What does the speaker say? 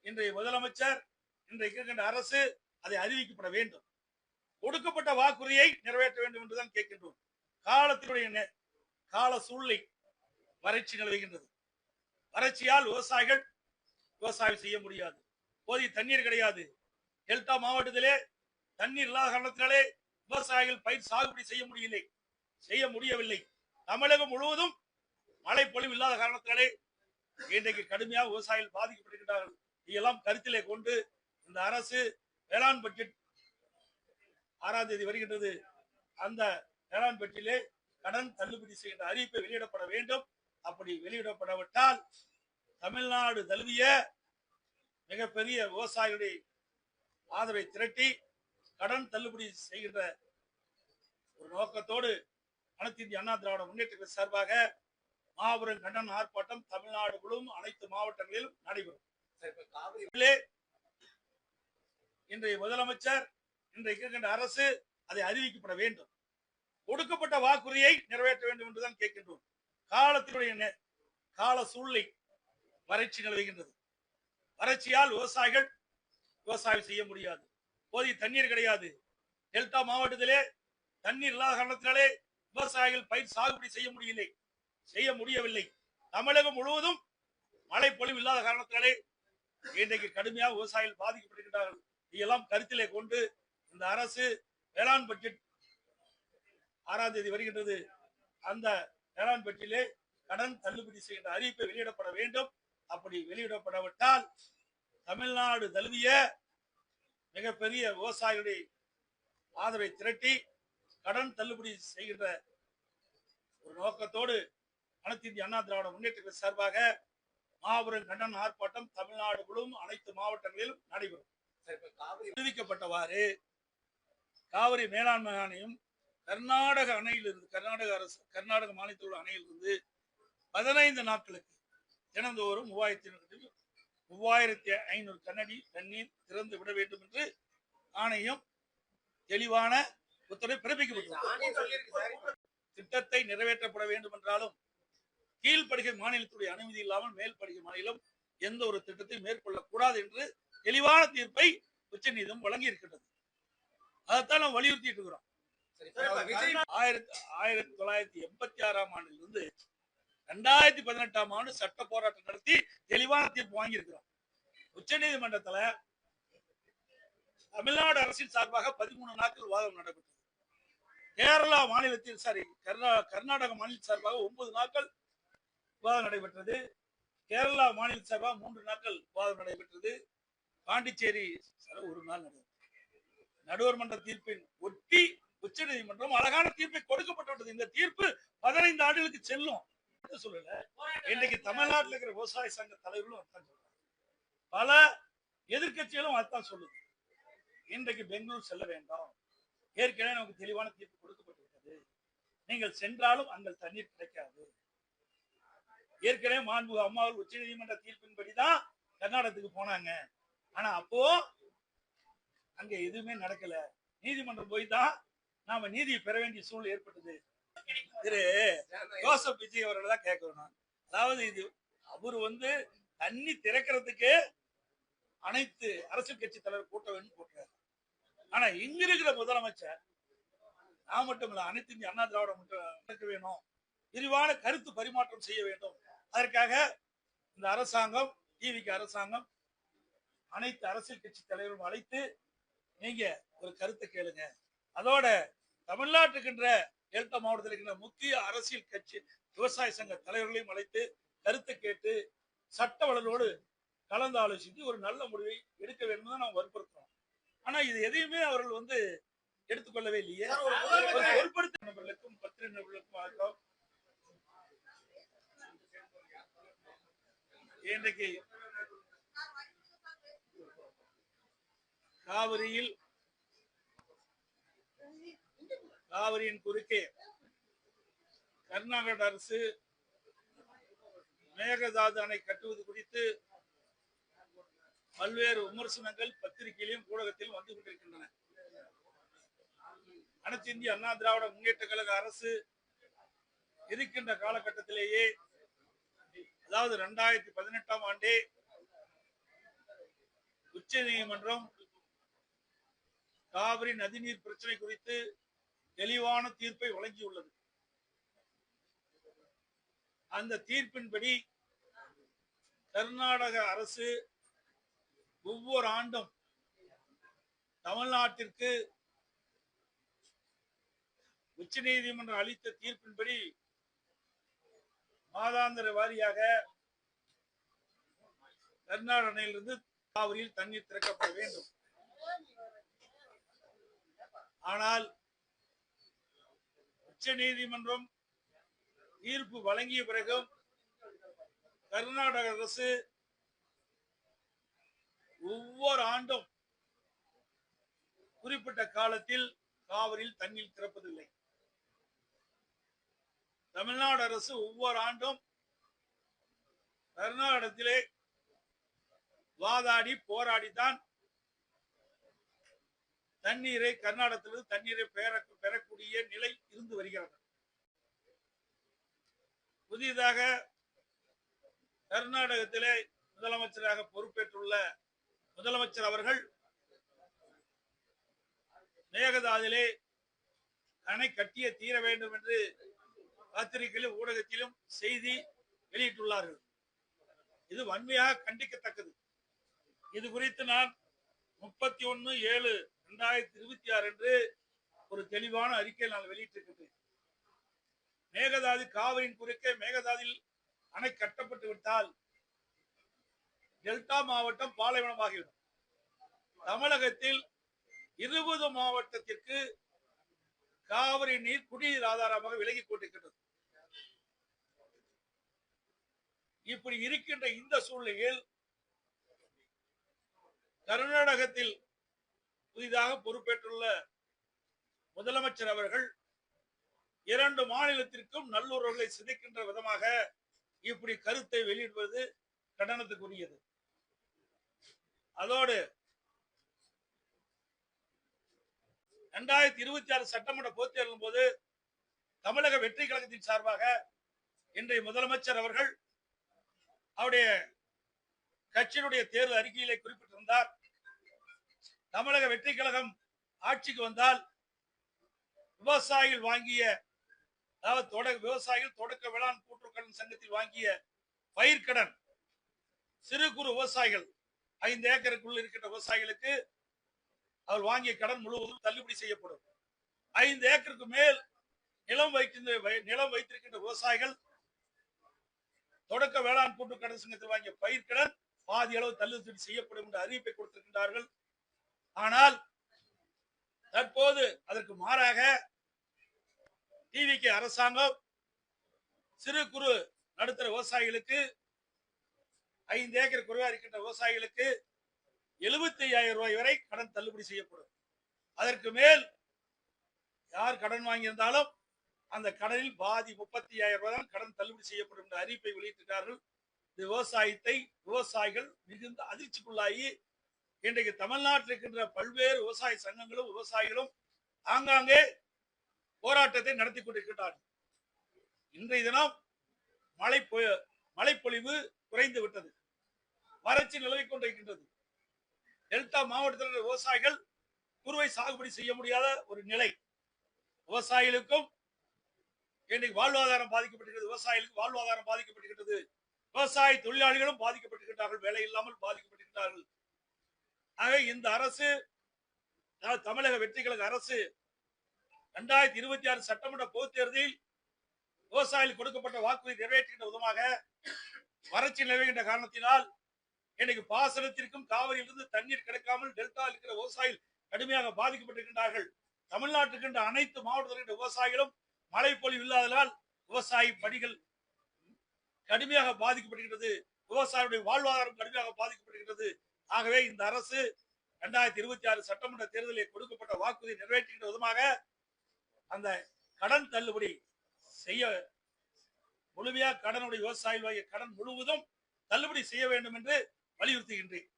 இன்றைய முதலமைச்சர், இன்றைக்கு இருக்கின்ற அரசு அதை அறிவிக்கப்பட வேண்டும். கொடுக்கப்பட்ட வாக்குறுதியை நிறைவேற்ற வேண்டும் என்றுதான் கேட்கின்றோம். காலத்தினுடைய கால சூழ்நிலை வறட்சி நிலவுகின்றது. வறட்சியால் விவசாயிகள் விவசாயம் செய்ய முடியாது. போதிய தண்ணீர் கிடையாது. டெல்டா மாவட்டத்திலே தண்ணீர் இல்லாத காரணத்தினாலே விவசாயிகள் பயிர் சாகுபடி செய்ய முடியவில்லை. தமிழகம் முழுவதும் மழை பொழிவு இல்லாத காரணத்தினாலே இன்றைக்கு கடுமையாக விவசாயிகள் பாதிக்கப்படுகின்றார்கள். இதெல்லாம் கருத்திலே கொண்டு இந்த அரசு வேளாண் பட்ஜெட் 6ஆம் தேதி வருகின்றது. அந்த வேளாண் பட்ஜெட்டிலே கடன் தள்ளுபடி செய்கின்ற அறிவிப்பை வெளியிடப்பட வேண்டும். அப்படி வெளியிடப்படாவிட்டால் தமிழ்நாடு தழுவிய மிகப்பெரிய விவசாயிகளுடைய ஆதரவை திரட்டி கடன் தள்ளுபடி செய்கின்ற ஒரு நோக்கத்தோடு அனைத்து இந்திய அண்ணா திராவிட முன்னேற்ற சார்பாக மாபெரும் கண்டன ஆர்ப்பாட்டம் தமிழ்நாடு முழுவதும் அனைத்து மாவட்டங்களிலும் நடைபெறும். இன்றைய முதலமைச்சர், இன்றைக்கு இருக்கின்ற அரசு அதை அறிவிக்கப்பட வேண்டும். கொடுக்கப்பட்ட வாக்குறுதியை நிறைவேற்ற வேண்டும் என்றுதான் கேட்கின்றோம். காலத்தினுடைய கால சூழ்நிலை வறட்சி நிலவுகின்றது. வறட்சியால் விவசாயிகள் விவசாயம் செய்ய முடியாது. போதிய தண்ணீர் கிடையாது. டெல்டா மாவட்டத்திலே தண்ணீர் இல்லாத காரணத்தினாலே விவசாயிகள் பயிர் சாகுபடி செய்ய முடியவில்லை. தமிழகம் முழுவதும் மழை பொழிவு இல்லாத காரணத்தினாலே இன்றைக்கு கடுமையாக விவசாயிகள் பாதிக்கப்படுகின்றார்கள். இதெல்லாம் கருத்திலே கொண்டு இந்த அரசு வேளாண் பட்ஜெட் 6ஆம் தேதி வருகின்றது. அந்த வேளாண் பட்ஜெட்டிலே கடன் தள்ளுபடி செய்கின்ற அறிவிப்பை வெளியிடப்பட வேண்டும். அப்படி வெளியிடப்படாவிட்டால் தமிழ்நாடு தழுவிய மிகப்பெரிய விவசாயிகளுடைய ஆதரவை திரட்டி கடன் தள்ளுபடி செய்கின்ற ஒரு நோக்கத்தோடு அனைத்து இந்திய அண்ணா திராவிட முன்னேற்ற சார்பாக மாபெரும் கண்டன ஆர்ப்பாட்டம் தமிழ்நாடு முழுவதும் அனைத்து மாவட்டங்களிலும் நடைபெறும். அறிவிக்கப்பட்டவாறு காவிரி மேலாண்மை ஆணையம் கர்நாடக அணையிலிருந்து கர்நாடக மாநிலத்தில் உள்ள அணையிலிருந்து 15 நாட்களுக்கு தினந்தோறும் 3500 கனஅடி தண்ணீர் திறந்து விட வேண்டும் என்று ஆணையம் தெளிவான உத்தரவை பிறப்பிக்கப்பட்டுள்ளது. திட்டத்தை நிறைவேற்றப்பட வேண்டும் என்றாலும் கீழ்ப்படுகை மாநிலத்துடைய அனுமதி இல்லாமல் மேல்படுகை மாநிலம் எந்த ஒரு திட்டத்தை மேற்கொள்ளக்கூடாது என்று தெளிவான தீர்ப்பை உச்சநீதிமன்றம் வழங்கி இருக்கின்றது. அதைத்தான் நாம் வலியுறுத்தி இருக்கிறோம். 1986ஆம் ஆண்டிலிருந்து 2018ஆம் ஆண்டு சட்ட போராட்டம் நடத்தி தெளிவான தீர்ப்பு வாங்கி இருக்கிறோம். உச்ச நீதிமன்றத்தில் தமிழ்நாடு அரசின் சார்பாக 13 நாட்கள் வாதம் நடைபெற்றது. கேரளா மாநிலத்தில் கர்நாடக மாநில சார்பாக 9 நாட்கள் வாதம் நடைபெற்றது. கேரளா மாநில சார்பாக 3 நாட்கள் வாதம் நடைபெற்றது. பாண்டிச்சேரி 1 நாள் நடைபெற்றது. நடுவர் மன்ற தீர்ப்பின் ஒட்டி உச்ச நீதிமன்றம் அழகான தீர்ப்பை கொடுக்கப்பட்டுள்ளது. இந்த தீர்ப்பு 15 ஆண்டுகளுக்கு செல்லும் சொல்லல. இன்றைக்கு தமிழ்நாட்டில் இருக்கிற விவசாய சங்க தலைவர்களும் அதான் சொல்றாங்க. பல எதிர்கட்சிகளும் அதான் சொல்லுது. இன்றைக்கு பெங்களூர் செல்ல வேண்டாம், ஏற்கனவே நமக்கு தெளிவான தீர்ப்பு கொடுக்கப்பட்டுவிட்டது, நீங்கள் சென்றாலும் அங்கே தண்ணீர் கிடைக்காது. ஏற்கனவே மாண்புமிகு அம்மாவில் உச்ச நீதிமன்ற தீர்ப்பின்படிதான் கர்நாடகத்துக்கு போனாங்க. ஆனா அப்போ அங்க எதுவுமே நடக்கல. நீதிமன்றம் போய் தான் நாம நீதியை பெற வேண்டிய சூழ்நிலை ஏற்பட்டது. திரு ஜோசப் விஜய் அவர்கள் தான் கேட்கணும். அதாவது இது அவரு தண்ணி திறக்கிறதுக்கு அனைத்து அரசியல் கட்சி தலைவர் கூட்ட வேண்டும் போட்டார். ஆனா இங்க இருக்கிற முதலமைச்சர் நான் மட்டும் இல்ல, அனைத்து இந்திய அண்ணா திராவிட முன்னேற்ற வேணும், விரிவான கருத்து பரிமாற்றம் செய்ய வேண்டும். அதற்காக இந்த அரசாங்கம், டிவிக்கு அரசாங்கம் அனைத்து அரசியல் கட்சி தலைவரும் அழைத்து நீங்க ஒரு கருத்தை கேளுங்க. அதோட தமிழ்நாட்டுக்கின்ற டெல்டா மாவட்டத்தில் இருக்கின்ற முக்கிய அரசியல் கட்சி விவசாய சங்க தலைவர்களையும் அழைத்து கருத்தை கேட்டு சட்ட வளரோடு கலந்து ஆலோசித்து ஒரு நல்ல முடிவை எடுக்க வேண்டும் தான் நாம் வற்புறுத்துறோம். ஆனா இது எதையுமே அவர்கள் எடுத்துக்கொள்ளவே இல்லையே. பொறுப்படுத்த நபர்களுக்கும் பத்திரிகை நபர்களுக்கும் இன்றைக்கு காவிரியின் குறுக்கே கர்நாடக அரசு மேகதாது அணை கட்டுவது குறித்து பல்வேறு விமர்சனங்கள் பத்திரிகையிலும் ஊடகத்திலும் வந்து கொண்டிருக்கின்றன. அனைத்து இந்திய அண்ணா திராவிட முன்னேற்ற கழக அரசு இருக்கின்ற காலகட்டத்திலேயே, அதாவது 2018ஆம் ஆண்டே உச்ச நீதிமன்றம் காவிரி நதிநீர் பிரச்சனை குறித்து தெளிவான தீர்ப்பை வழங்கியுள்ளது. அந்த தீர்ப்பின்படி கர்நாடக அரசு ஒவ்வொரு ஆண்டும் தமிழ்நாட்டிற்கு உச்ச நீதிமன்றம் அளித்த தீர்ப்பின்படி மாதாந்திர வாரியாக கர்நாடக அணையிலிருந்து காவிரியில் தண்ணீர் திறக்கப்பட வேண்டும். ஆனால் உச்ச நீதிமன்றம் தீர்ப்பு வழங்கிய பிறகும் கர்நாடக அரசு ஒவ்வொரு ஆண்டும் குறிப்பிட்ட காலத்தில் காவிரியில் தண்ணீர் திறப்பதில்லை. தமிழ்நாடு அரசு ஒவ்வொரு ஆண்டும் கர்நாடகத்திலே வாதாடி போராடித்தான் தண்ணீரை கர்நாடகத்திலிருந்து தண்ணீரை பெறக்கூடிய நிலை இருந்து வருகிறது. புதிதாக கர்நாடகத்திலே முதலமைச்சராக பொறுப்பேற்றுள்ள முதலமைச்சர் அவர்கள் மேகதாதிலே அணை கட்டிய தீர வேண்டும் என்று பத்திரிகையிலும் ஊடகத்திலும் செய்தி வெளியிட்டுள்ளார்கள். இது வன்மையாக கண்டிக்கத்தக்கது. இது குறித்து நான் 31/7/2026 என்று ஒரு தெளிவான அறிக்கையை நான் வெளியிட்டிருக்கிறேன். மேகதாது காவிரியின் குறுக்கே மேகதாதில் அணை கட்டப்பட்டு விட்டால் டெல்டா மாவட்டம் பாலைவனமாகிவிடும். தமிழகத்தில் 20 மாவட்டத்திற்கு காவிரி நீர் குடிநீர் ஆதாரமாக விலகிக் கொண்டிருக்கிறது. இப்படி இருக்கின்ற இந்த சூழ்நிலையில் கர்நாடகத்தில் புதிதாக பொறுப்பேற்றுள்ள முதலமைச்சர் அவர்கள் 2 மாநிலத்திற்கும் நல்லுறவுகளை சிதைக்கின்ற விதமாக இப்படி கருத்தை வெளியிடுவது கண்டனத்துக்குரியது. அதோடு 2026 சட்டமன்ற பொதுத் தேர்தலின் போது தமிழக வெற்றி கழகத்தின் சார்பாக இன்றைய முதலமைச்சர் அவர்கள் அவருடைய கட்சியினுடைய தேர்தல் அறிக்கையிலே குறிப்பிட்டிருந்தார். தமிழக வெற்றி கழகம் ஆட்சிக்கு வந்தால் விவசாயிகள் வாங்கிய, அதாவது விவசாயிகள் தொடக்க வேளாண் கூட்டுறவு சங்கத்தில் வாங்கிய பயிர்க்கடன், சிறு குறு விவசாயிகள் 5 ஏக்கருக்குள் இருக்கின்ற விவசாயிகளுக்கு அவர் வாங்கிய கடன் முழுவதும் தள்ளுபடி செய்யப்படும். 5 ஏக்கருக்கு மேல் நிலம் வைத்திருக்கின்ற விவசாயிகள் தொடக்க வேளாண் கூட்டுறவு கடன் சங்கத்தில் வாங்கிய பயிர்க்கடன் பாதி அளவு தள்ளுபடி செய்யப்படும் என்ற அறிவிப்பை கொடுத்திருக்கின்றார்கள். ஆனால் தற்போது அதற்கு மாறாக டிவிகே அரசாங்கம் சிறு குறு நடுத்தர விவசாயிகளுக்கு 5 ஏக்கர் குறைவாக இருக்கின்ற விவசாயிகளுக்கு 75,000 ரூபாய் வரை கடன் தள்ளுபடி செய்யப்படும். அதற்கு மேல் யார் கடன் வாங்கியிருந்தாலும் அந்த கடனில் பாதி 35,000 ரூபாய் தான் கடன் தள்ளுபடி செய்யப்படும் என்ற அறிவிப்பை வெளியிட்டிருக்கிறார்கள். இந்த விவசாயிகள் மிகுந்த அதிர்ச்சிக்குள்ளாகி இன்றைக்கு தமிழ்நாட்டில் இருக்கின்ற பல்வேறு விவசாய சங்கங்களும் விவசாயிகளும் ஆங்காங்கே போராட்டத்தை நடத்தி கொண்டிருக்கிறார்கள். இன்றைய தினம் மழைப்பொழிவு குறைந்து விட்டது, வறட்சி நிலவிக் கொண்டிருக்கின்றது. டெல்டா மாவட்டத்தில் விவசாயிகள் குறுவை சாகுபடி செய்ய முடியாத ஒரு நிலை. விவசாயிகளுக்கும் இன்றைக்கு வாழ்வாதாரம் பாதிக்கப்பட்டிருக்கிறது. விவசாயிகளுக்கு வாழ்வாதாரம் பாதிக்கப்பட்டிருக்கிறது. விவசாய தொழிலாளிகளும் பாதிக்கப்பட்டிருக்கிறார்கள், வேலை இல்லாமல் பாதிக்கப்பட்டிருக்கிறார்கள். ஆகவே இந்த அரசு, தமிழக வெற்றி கழக அரசு 2026 சட்டமன்ற பொதுத் தேர்தலில் விவசாயிகள் கொடுக்கப்பட்ட வாக்குறுதி நிறைவேற்றுகின்ற விதமாக வறட்சி நிலவுகின்ற காரணத்தினால் இன்னைக்கு பாசனத்திற்கும் காவிரியிலிருந்து தண்ணீர் கிடைக்காமல் டெல்டா இருக்கிற விவசாயிகள் கடுமையாக பாதிக்கப்பட்டிருக்கின்றார்கள். தமிழ்நாட்டுக்கு இருக்கின்ற அனைத்து மாவட்டத்தில் விவசாயிகளும் மழை பொழிவு இல்லாததால் விவசாய பணிகள் கடுமையாக பாதிக்கப்பட்டிருக்கிறது. விவசாயிகளுடைய வாழ்வாதாரம் கடுமையாக பாதிக்கப்பட்டிருக்கிறது. ஆகவே இந்த அரசு 2026 சட்டமன்ற தேர்தலில் கொடுக்கப்பட்ட வாக்குறுதி நிறைவேற்றுகின்ற விதமாக அந்த கடன் தள்ளுபடி செய்ய, முழுமையாக கடனுடைய விவசாயிகள் கடன் முழுவதும் தள்ளுபடி செய்ய வேண்டும் என்று வலியுறுத்துகின்றேன்.